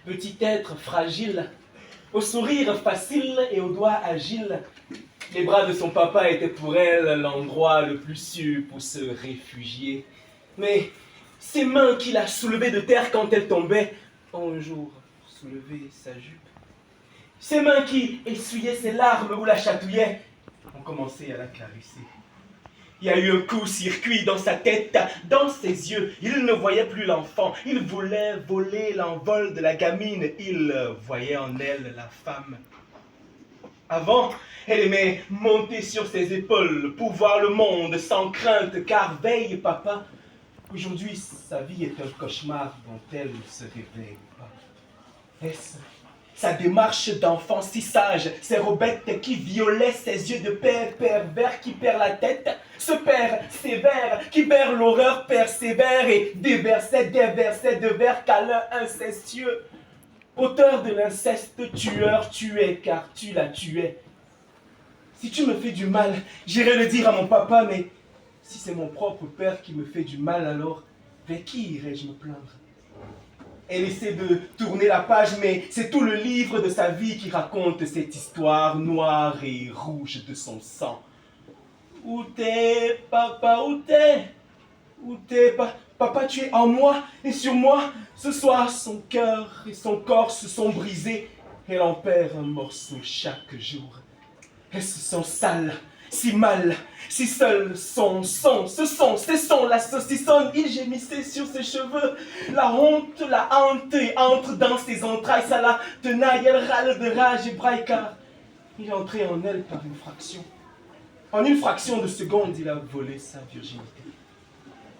Petit être fragile, au sourire facile et aux doigts agiles, les bras de son papa étaient pour elle l'endroit le plus sûr pour se réfugier. Mais ses mains qu'il a soulevées de terre quand elle tombait ont un jour soulevé sa jupe. Ses mains qui essuyaient ses larmes ou la chatouillaient ont commencé à la caresser. Il y a eu un court-circuit dans sa tête, dans ses yeux. Il ne voyait plus l'enfant. Il voulait voler l'envol de la gamine. Il voyait en elle la femme. Avant, elle aimait monter sur ses épaules pour voir le monde sans crainte, car veille, papa. Aujourd'hui, sa vie est un cauchemar dont elle ne se réveille pas. Est-ce sa démarche d'enfant si sage, ses robettes qui violaient ses yeux de père pervers qui perd la tête, ce père sévère qui perd l'horreur persévère et déversait des versets de vers câlins incestueux. Auteur de l'inceste, tueur, tué car tu la tuais. Si tu me fais du mal, j'irai le dire à mon papa, mais si c'est mon propre père qui me fait du mal, alors vers qui irai-je me plaindre? Elle essaie de tourner la page, mais c'est tout le livre de sa vie qui raconte cette histoire noire et rouge de son sang. Où t'es, papa, où t'es? Où t'es, papa, tu es en moi et sur moi. Ce soir, son cœur et son corps se sont brisés. Elle en perd un morceau chaque jour. Elles se sont sales, si mal, si seul son, ces sons, la saucissonne, il gémissait sur ses cheveux. La honte, la hante entre dans ses entrailles, ça la tenaille, elle râle de rage et braille car il est entré en elle par une fraction. En une fraction de seconde, il a volé sa virginité.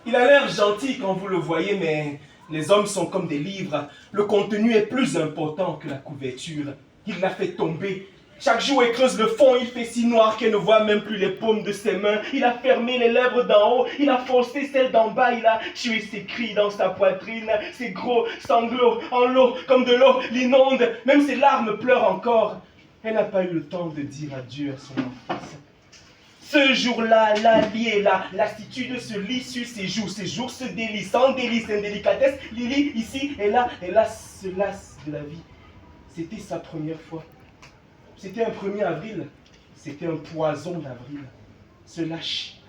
Il a l'air gentil quand vous le voyez, mais les hommes sont comme des livres. Le contenu est plus important que la couverture. Il l'a fait tomber. Chaque jour, elle creuse le fond, il fait si noir qu'elle ne voit même plus les paumes de ses mains. Il a fermé les lèvres d'en haut, il a forcé celles d'en bas, il a tué ses cris dans sa poitrine. Ses gros sanglots en l'eau, comme de l'eau, l'inondent. Même ses larmes pleurent encore. Elle n'a pas eu le temps de dire adieu à son enfance. Ce jour-là, la liée, la lassitude se lit sur ses jours se délient, sans délice, indélicatesse. Lily, ici et là, se lasse de la vie. C'était sa première fois. C'était un 1er avril, c'était un poison d'avril. Se lâche,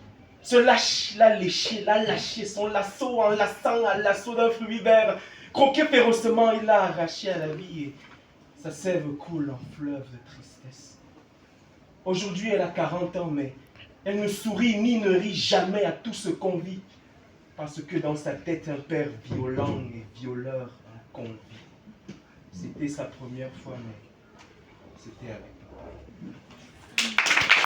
l'a lâché, son lasso en lassant à l'assaut d'un fruit vert. Croqué férocement, il l'a arraché à la vie et sa sève coule en fleuve de tristesse. Aujourd'hui, elle a 40 ans, mais elle ne sourit ni ne rit jamais à tout ce qu'on vit, parce que dans sa tête, un père violent et violeur incombe. C'était sa première fois, mais c'était avec toi.